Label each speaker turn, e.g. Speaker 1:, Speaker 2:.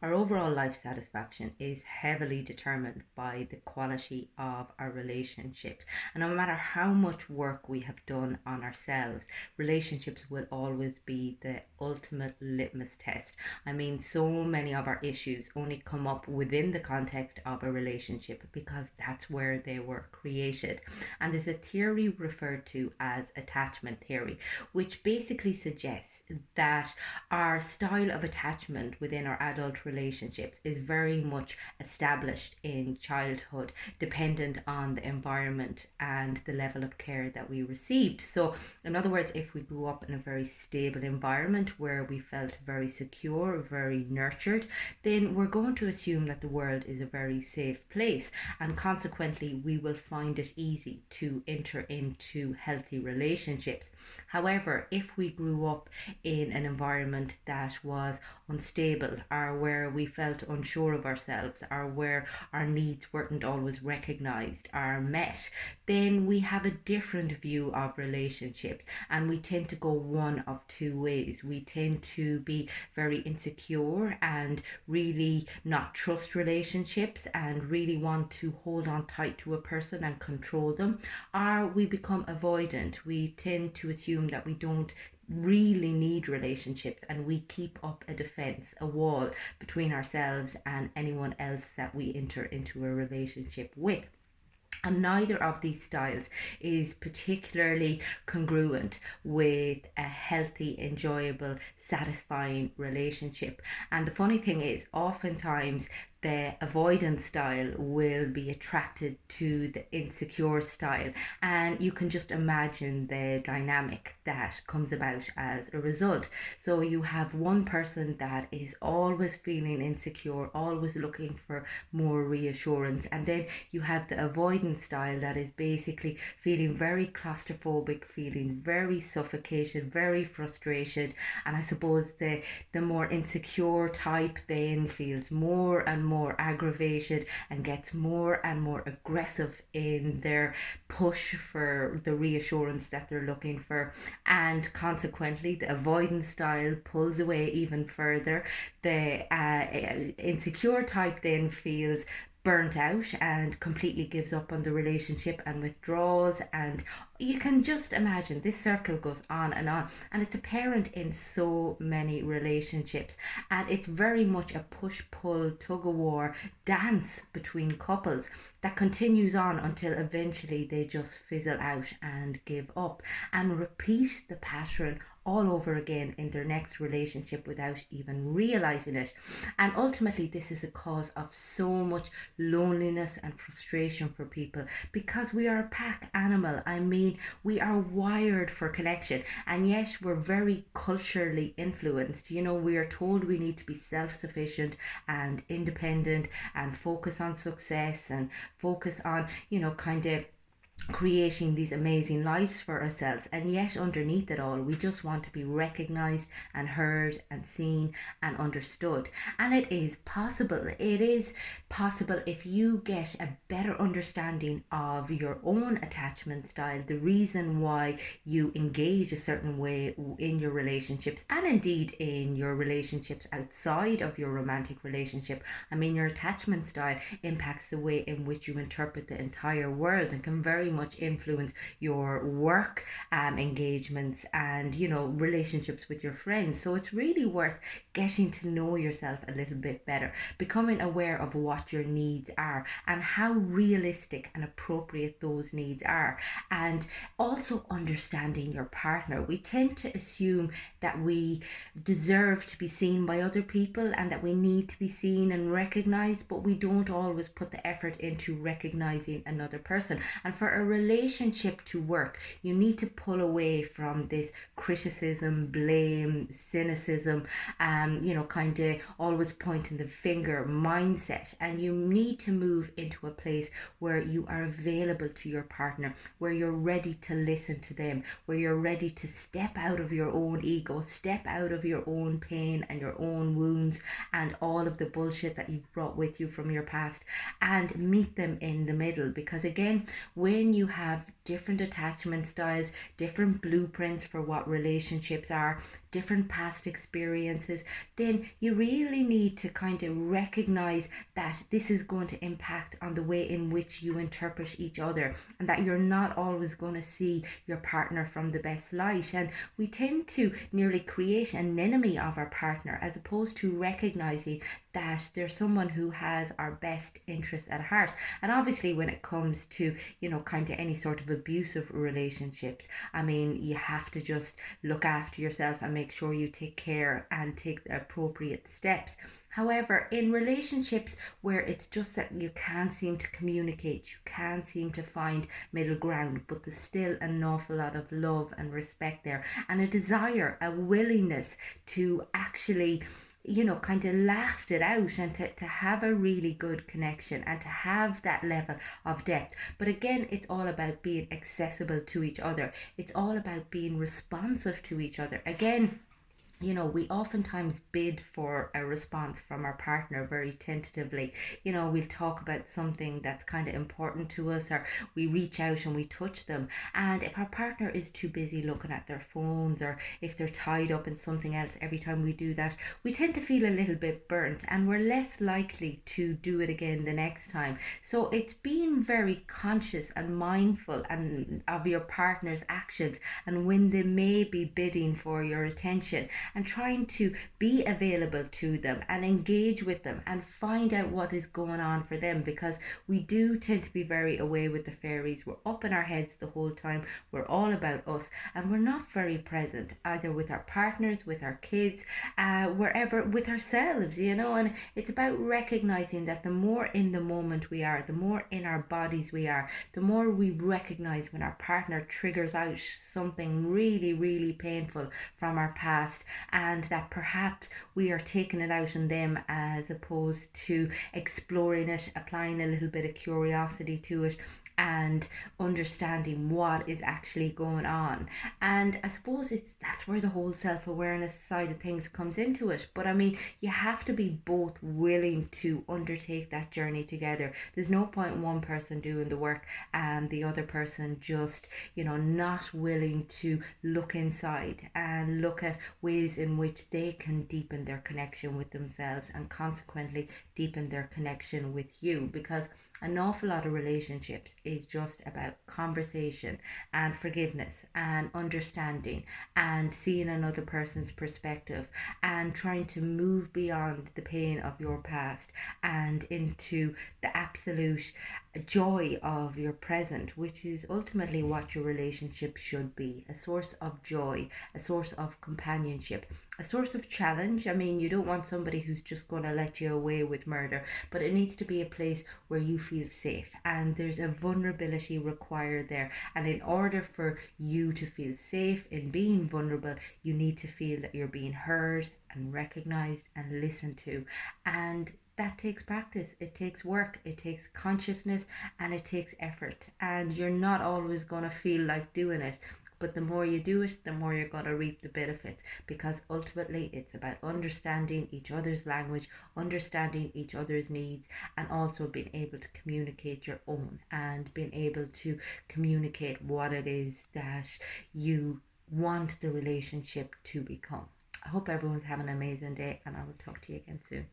Speaker 1: Our overall life satisfaction is heavily determined by the quality of our relationships. And no matter how much work we have done on ourselves, relationships will always be the ultimate litmus test. I mean, so many of our issues only come up within the context of a relationship because that's where they were created. And there's a theory referred to as attachment theory, which basically suggests that our style of attachment within our adult relationships is very much established in childhood, dependent on the environment and the level of care that we received. So, in other words, if we grew up in a very stable environment where we felt very secure, very nurtured, then we're going to assume that the world is a very safe place, and consequently, we will find it easy to enter into healthy relationships. However, if we grew up in an environment that was unstable, or where we felt unsure of ourselves, or where our needs weren't always recognized or met, then we have a different view of relationships, and we tend to go one of two ways. We tend to be very insecure and really not trust relationships and really want to hold on tight to a person and control them, or we become avoidant. We tend to assume that we don't really need relationships, and we keep up a defense, a wall between ourselves and anyone else that we enter into a relationship with. And neither of these styles is particularly congruent with a healthy, enjoyable, satisfying relationship. And the funny thing is, oftentimes the avoidance style will be attracted to the insecure style. And you can just imagine the dynamic that comes about as a result. So you have one person that is always feeling insecure, always looking for more reassurance. And then you have the avoidance style that is basically feeling very claustrophobic, feeling very suffocated, very frustrated. And I suppose the more insecure type then feels more and more aggravated and gets more and more aggressive in their push for the reassurance that they're looking for. And consequently, the avoidance style pulls away even further. The insecure type then feels burnt out and completely gives up on the relationship and withdraws. And you can just imagine this circle goes on, and it's apparent in so many relationships. And it's very much a push pull, tug of war dance between couples that continues on until eventually they just fizzle out and give up and repeat the pattern all over again in their next relationship without even realizing it. And ultimately, this is a cause of so much loneliness and frustration for people because we are a pack animal. I mean, we are wired for connection, and yet we're very culturally influenced. You know, we are told we need to be self sufficient and independent and focus on success and focus on, kind of creating these amazing lives for ourselves. And yet underneath it all, we just want to be recognized and heard and seen and understood. And it is possible, if you get a better understanding of your own attachment style, the reason why you engage a certain way in your relationships, and indeed in your relationships outside of your romantic relationship. I mean, your attachment style impacts the way in which you interpret the entire world and can very much influence your work engagements and relationships with your friends. So it's really worth getting to know yourself a little bit better, becoming aware of what your needs are and how realistic and appropriate those needs are, and also understanding your partner. We tend to assume that we deserve to be seen by other people and that we need to be seen and recognized, but we don't always put the effort into recognizing another person. And for a relationship to work, you need to pull away from this criticism, blame, cynicism, kind of always pointing the finger mindset. And you need to move into a place where you are available to your partner, where you're ready to listen to them, where you're ready to step out of your own ego, step out of your own pain and your own wounds and all of the bullshit that you've brought with you from your past, and meet them in the middle. Because again, when when you have different attachment styles, different blueprints for what relationships are, different past experiences, then you really need to kind of recognize that this is going to impact on the way in which you interpret each other, and that you're not always going to see your partner from the best light. And we tend to nearly create an enemy of our partner as opposed to recognizing that there's someone who has our best interests at heart. And obviously, when it comes to, kind of any sort of abusive relationships, I mean, you have to just look after yourself and make sure you take care and take the appropriate steps. However, in relationships where it's just that you can't seem to communicate, you can't seem to find middle ground, but there's still an awful lot of love and respect there, and a desire, a willingness to actually kind of last it out, and to have a really good connection and to have that level of depth. But again, it's all about being accessible to each other. It's all about being responsive to each other. Again, we oftentimes bid for a response from our partner very tentatively. We'll talk about something that's kind of important to us, or we reach out and we touch them. And if our partner is too busy looking at their phones, or if they're tied up in something else every time we do that, we tend to feel a little bit burnt, and we're less likely to do it again the next time. So it's being very conscious and mindful and of your partner's actions, and when they may be bidding for your attention, and trying to be available to them and engage with them and find out what is going on for them, because we do tend to be very away with the fairies. We're up in our heads the whole time. We're all about us, and we're not very present either with our partners, with our kids, wherever, with ourselves, and it's about recognizing that the more in the moment we are, the more in our bodies we are, the more we recognize when our partner triggers out something really, really painful from our past, and that perhaps we are taking it out on them as opposed to exploring it, applying a little bit of curiosity to it, and understanding what is actually going on. And I suppose that's where the whole self-awareness side of things comes into it. But I mean, you have to be both willing to undertake that journey together. There's no point in one person doing the work and the other person just, not willing to look inside and look at ways in which they can deepen their connection with themselves, and consequently deepen their connection with you. Because an awful lot of relationships is just about conversation and forgiveness and understanding and seeing another person's perspective, and trying to move beyond the pain of your past and into the absolute joy of your present, which is ultimately what your relationship should be: a source of joy, a source of companionship, a source of challenge. I mean, you don't want somebody who's just going to let you away with murder, but it needs to be a place where you feel safe, and there's a vulnerability required there. And in order for you to feel safe in being vulnerable, you need to feel that you're being heard and recognized and listened to. And that takes practice, it takes work, it takes consciousness, and it takes effort. And you're not always going to feel like doing it. But the more you do it, the more you're going to reap the benefits, because ultimately it's about understanding each other's language, understanding each other's needs, and also being able to communicate your own, and being able to communicate what it is that you want the relationship to become. I hope everyone's having an amazing day, and I will talk to you again soon.